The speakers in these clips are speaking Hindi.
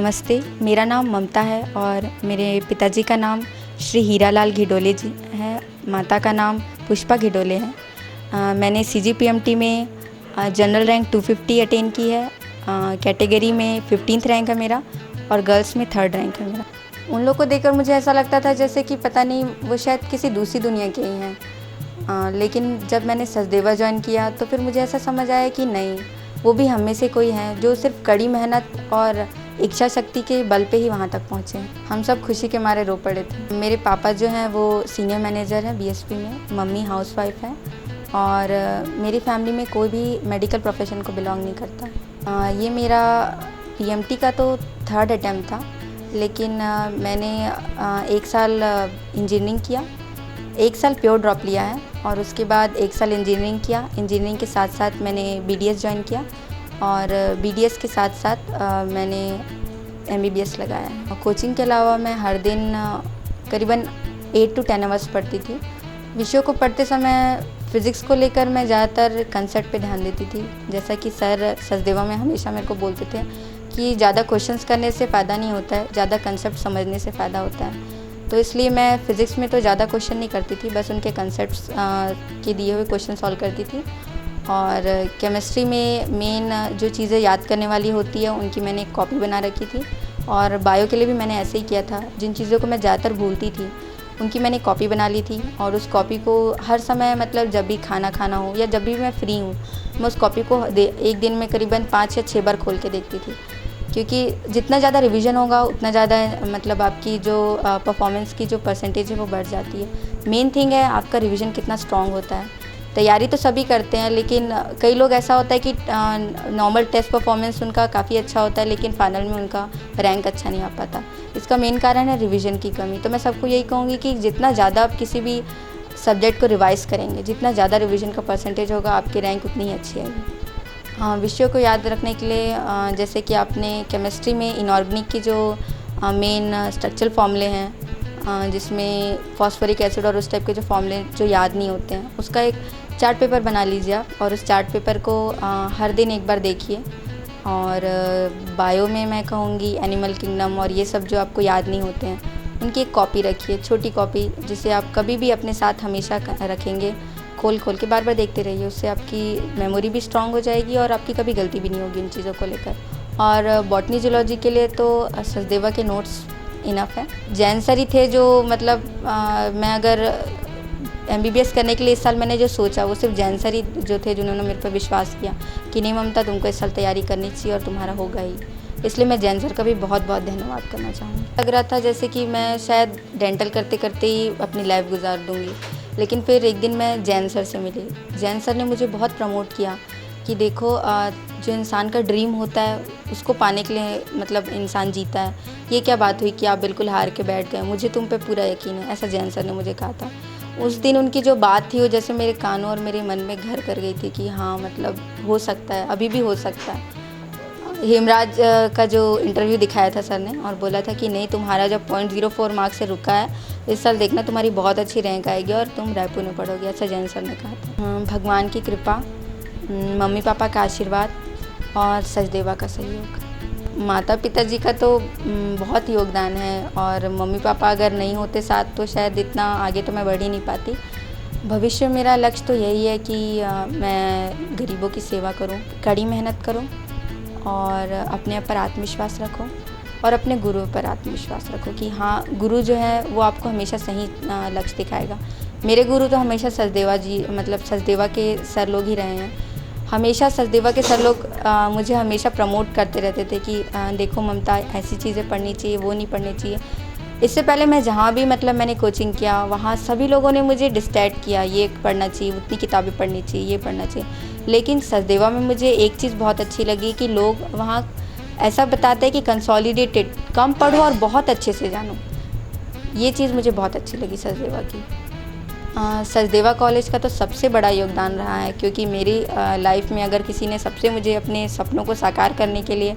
नमस्ते, मेरा नाम ममता है और मेरे पिताजी का नाम श्री हीरालाल घिडोले जी है, माता का नाम पुष्पा घिडोले है। मैंने CGPMT में जनरल रैंक 250 अटेन की है। कैटेगरी में 15th रैंक है मेरा और गर्ल्स में 3rd रैंक है मेरा। उन लोग को देखकर मुझे ऐसा लगता था जैसे कि पता नहीं वो शायद किसी दूसरी दुनिया के ही हैं। लेकिन जब मैंने सचदेवा ज्वाइन किया तो फिर मुझे ऐसा समझ आया कि नहीं, वो भी हम में से कोई हैं जो सिर्फ कड़ी मेहनत और इच्छा शक्ति के बल पे ही वहाँ तक पहुँचे हैं। हम सब खुशी के मारे रो पड़े थे। मेरे पापा जो हैं वो सीनियर मैनेजर हैं BSP में, मम्मी हाउसवाइफ है और मेरी फैमिली में कोई भी मेडिकल प्रोफेशन को बिलोंग नहीं करता। ये मेरा PMT का तो 3rd अटैम्प्ट था, लेकिन मैंने 1 साल इंजीनियरिंग किया, 1 साल प्योर ड्रॉप लिया है और उसके बाद 1 साल इंजीनियरिंग किया। इंजीनियरिंग के साथ साथ मैंने BDS ज्वाइन किया और BDS के साथ साथ मैंने MBBS लगाया है। और कोचिंग के अलावा मैं हर दिन करीबन 8 to 10 आवर्स पढ़ती थी। विषयों को पढ़ते समय फ़िज़िक्स को लेकर मैं ज़्यादातर कंसेप्ट पे ध्यान देती थी। जैसा कि सर सचदेवा में हमेशा मेरे को बोलते थे कि ज़्यादा क्वेश्चंस करने से फ़ायदा नहीं होता है, ज़्यादा कंसेप्ट समझने से फ़ायदा होता है। तो इसलिए मैं फ़िज़िक्स में तो ज़्यादा क्वेश्चन नहीं करती थी, बस उनके कंसेप्ट्स के दिए हुए क्वेश्चन सॉल्व करती थी। और केमिस्ट्री में मेन जो चीज़ें याद करने वाली होती है उनकी मैंने एक कॉपी बना रखी थी। और बायो के लिए भी मैंने ऐसे ही किया था। जिन चीज़ों को मैं ज़्यादातर भूलती थी उनकी मैंने कॉपी बना ली थी और उस कॉपी को हर समय, मतलब जब भी खाना खाना हो या जब भी मैं फ्री हूँ, मैं उस कॉपी को एक दिन में करीबन 5 या 6 बार खोल के देखती थी। क्योंकि जितना ज़्यादा रिवीजन होगा उतना ज़्यादा मतलब आपकी जो परफॉर्मेंस की जो परसेंटेज है वो बढ़ जाती है। मेन थिंग है आपका रिवीजन कितना स्ट्रॉन्ग होता है। तैयारी तो सभी करते हैं, लेकिन कई लोग ऐसा होता है कि नॉर्मल टेस्ट परफॉर्मेंस उनका काफ़ी अच्छा होता है लेकिन फाइनल में उनका रैंक अच्छा नहीं आ पाता। इसका मेन कारण है रिवीजन की कमी। तो मैं सबको यही कहूँगी कि जितना ज़्यादा आप किसी भी सब्जेक्ट को रिवाइज़ करेंगे, जितना ज़्यादा रिवीजन का परसेंटेज होगा, आपकी रैंक उतनी ही अच्छी आएगी। हाँ, विषयों को याद रखने के लिए जैसे कि आपने केमिस्ट्री में इनऑर्गेनिक की जो मेन स्ट्रक्चरल फॉर्मूले हैं, जिसमें फॉस्फोरिक एसिड और उस टाइप के जो फॉर्मूले जो याद नहीं होते हैं, उसका एक चार्ट पेपर बना लीजिए आप और उस चार्ट पेपर को हर दिन एक बार देखिए। और बायो में मैं कहूँगी एनिमल किंगडम और ये सब जो आपको याद नहीं होते हैं उनकी एक कॉपी रखिए, छोटी कॉपी, जिसे आप कभी भी अपने साथ हमेशा रखेंगे। खोल खोल के बार बार देखते रहिए, उससे आपकी मेमोरी भी स्ट्रांग हो जाएगी और आपकी कभी गलती भी नहीं होगी इन चीज़ों को लेकर। और बॉटनी जूलॉजी के लिए तो सचदेवा के नोट्स इनफ है। जैन सर ही थे जो मतलब मैं अगर MBBS करने के लिए इस साल मैंने जो सोचा वो सिर्फ जैन सर ही जो थे जिन्होंने मेरे पर विश्वास किया कि नहीं ममता, तुमको इस साल तैयारी करनी चाहिए और तुम्हारा होगा ही। इसलिए मैं जैन सर का भी बहुत बहुत धन्यवाद करना चाहूँगी। लग रहा था जैसे कि मैं शायद डेंटल करते करते ही अपनी लाइफ गुजार दूँगी, लेकिन फिर एक दिन मैं जैन सर से मिली। जैन सर ने मुझे बहुत प्रमोट किया कि देखो जो इंसान का ड्रीम होता है उसको पाने के लिए मतलब इंसान जीता है। ये क्या बात हुई कि आप बिल्कुल हार के बैठ गए, मुझे तुम पे पूरा यकीन है, ऐसा जैन सर ने मुझे कहा था। उस दिन उनकी जो बात थी वो जैसे मेरे कानों और मेरे मन में घर कर गई थी कि हाँ, मतलब हो सकता है, अभी भी हो सकता है। हेमराज का जो इंटरव्यू दिखाया था सर ने और बोला था कि नहीं, तुम्हारा जब 0.04 मार्क्स से रुका है, इस साल देखना तुम्हारी बहुत अच्छी रैंक आएगी और तुम रायपुर में पढ़ोगे, ऐसा जैन सर ने कहा था। भगवान की कृपा, मम्मी पापा का आशीर्वाद और सचदेवा का सहयोग। माता पिताजी का तो बहुत योगदान है और मम्मी पापा अगर नहीं होते साथ तो शायद इतना आगे तो मैं बढ़ ही नहीं पाती। भविष्य में मेरा लक्ष्य तो यही है कि मैं गरीबों की सेवा करूं, कड़ी मेहनत करूं और अपने पर आत्मविश्वास रखो और अपने गुरु पर आत्मविश्वास रखो कि हाँ, गुरु जो है वो आपको हमेशा सही लक्ष्य दिखाएगा। मेरे गुरु तो हमेशा सचदेवा जी, मतलब सचदेवा के सर लोग ही रहे हैं। हमेशा सचदेवा के सर लोग मुझे हमेशा प्रमोट करते रहते थे कि देखो ममता, ऐसी चीज़ें पढ़नी चाहिए, वो नहीं पढ़नी चाहिए। इससे पहले मैं जहाँ भी मतलब मैंने कोचिंग किया वहाँ सभी लोगों ने मुझे डिस्ट्रैक्ट किया, ये पढ़ना चाहिए, उतनी किताबें पढ़नी चाहिए, ये पढ़ना चाहिए। लेकिन सचदेवा में मुझे एक चीज़ बहुत अच्छी लगी कि लोग वहाँ ऐसा बताते हैं कि कंसोलिडेटेड, कम पढ़ो और बहुत अच्छे से जानो। ये चीज़ मुझे बहुत अच्छी लगी सचदेवा की। सचदेवा कॉलेज का तो सबसे बड़ा योगदान रहा है, क्योंकि मेरी लाइफ में अगर किसी ने सबसे मुझे अपने सपनों को साकार करने के लिए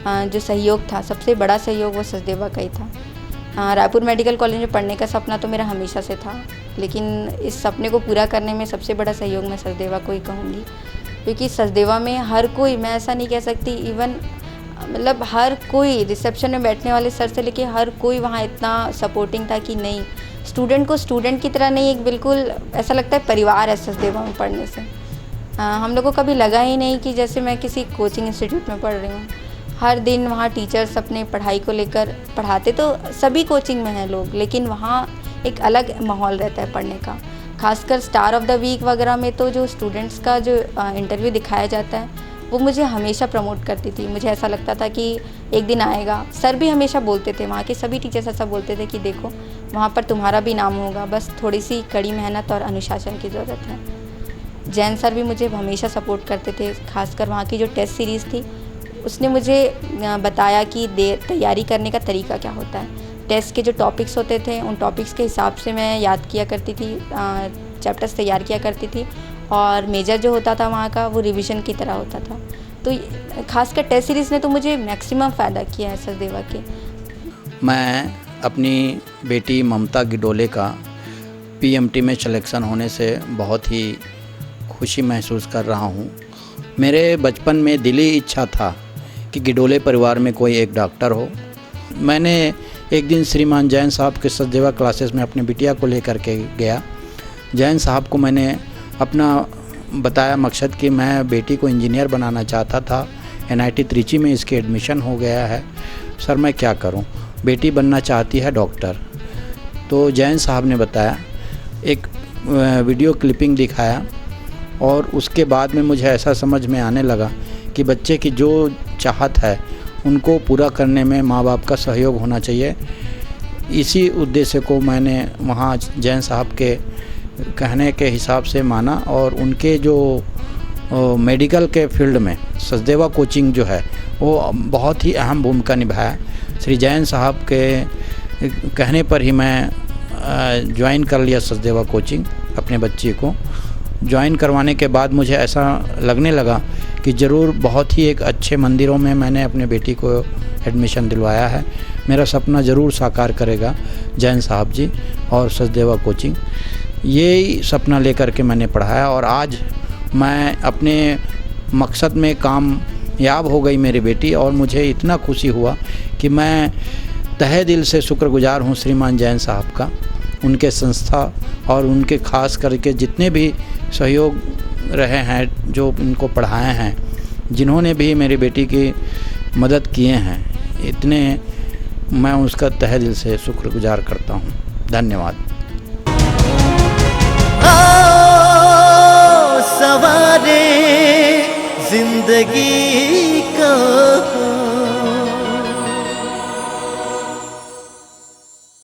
जो सहयोग था, सबसे बड़ा सहयोग वो सचदेवा का ही था। रायपुर मेडिकल कॉलेज में पढ़ने का सपना तो मेरा हमेशा से था, लेकिन इस सपने को पूरा करने में सबसे बड़ा सहयोग मैं सचदेवा को ही कहूँगी। क्योंकि सचदेवा में हर कोई, मैं ऐसा नहीं कह सकती, इवन मतलब हर कोई रिसेप्शन में बैठने वाले सर से लेके हर कोई वहाँ इतना सपोर्टिंग था कि नहीं, स्टूडेंट को स्टूडेंट की तरह नहीं, एक बिल्कुल ऐसा लगता है परिवार है सचदेवा में पढ़ने से। हम लोग को कभी लगा ही नहीं कि जैसे मैं किसी कोचिंग इंस्टीट्यूट में पढ़ रही हूँ। हर दिन वहाँ टीचर्स अपने पढ़ाई को लेकर पढ़ाते तो सभी कोचिंग में हैं लोग, लेकिन वहाँ एक अलग माहौल रहता है पढ़ने का। खासकर स्टार ऑफ द वीक वगैरह में तो जो स्टूडेंट्स का जो इंटरव्यू दिखाया जाता है वो मुझे हमेशा प्रमोट करती थी। मुझे ऐसा लगता था कि एक दिन आएगा। सर भी हमेशा बोलते थे, वहाँ के सभी टीचर्स ऐसा बोलते थे कि देखो वहाँ पर तुम्हारा भी नाम होगा, बस थोड़ी सी कड़ी मेहनत और अनुशासन की ज़रूरत है। जैन सर भी मुझे हमेशा सपोर्ट करते थे। खासकर वहाँ की जो टेस्ट सीरीज़ थी उसने मुझे बताया कि तैयारी करने का तरीका क्या होता है। टेस्ट के जो टॉपिक्स होते थे उन टॉपिक्स के हिसाब से मैं याद किया करती थी, चैप्टर्स तैयार किया करती थी, और मेजर जो होता था वहाँ का वो रिवीजन की तरह होता था। तो खासकर टेस्ट सीरीज़ ने तो मुझे मैक्सिमम फ़ायदा किया है सचदेवा के। मैं अपनी बेटी ममता गिडोले का पीएमटी में सिलेक्शन होने से बहुत ही खुशी महसूस कर रहा हूँ। मेरे बचपन में दिली इच्छा था कि गिडोले परिवार में कोई एक डॉक्टर हो। मैंने एक दिन श्रीमान जैन साहब के सचदेवा क्लासेस में अपनी बिटिया को लेकर के गया। जैन साहब को मैंने अपना बताया मकसद कि मैं बेटी को इंजीनियर बनाना चाहता था, NIT त्रिची में इसके एडमिशन हो गया है, सर मैं क्या करूं, बेटी बनना चाहती है डॉक्टर। तो जैन साहब ने बताया, एक वीडियो क्लिपिंग दिखाया, और उसके बाद में मुझे ऐसा समझ में आने लगा कि बच्चे की जो चाहत है उनको पूरा करने में माँ बाप का सहयोग होना चाहिए। इसी उद्देश्य को मैंने वहाँ जैन साहब के कहने के हिसाब से माना, और उनके जो मेडिकल के फील्ड में सचदेवा कोचिंग जो है वो बहुत ही अहम भूमिका निभाया। श्री जैन साहब के कहने पर ही मैं ज्वाइन कर लिया सचदेवा कोचिंग। अपने बच्चे को ज्वाइन करवाने के बाद मुझे ऐसा लगने लगा कि ज़रूर बहुत ही एक अच्छे मंदिरों में मैंने अपने बेटी को एडमिशन दिलवाया है। मेरा सपना ज़रूर साकार करेगा जैन साहब जी और सचदेवा कोचिंग। यही सपना लेकर के मैंने पढ़ाया, और आज मैं अपने मकसद में कामयाब हो गई मेरी बेटी। और मुझे इतना खुशी हुआ कि मैं तहे दिल से शुक्रगुजार हूँ श्रीमान जैन साहब का, उनके संस्था और उनके खास करके जितने भी सहयोग रहे हैं जो इनको पढ़ाए हैं, जिन्होंने भी मेरी बेटी की मदद किए हैं, इतने मैं उसका तहे दिल से शुक्रगुजार करता हूँ। धन्यवाद। सवारे जिंदगी का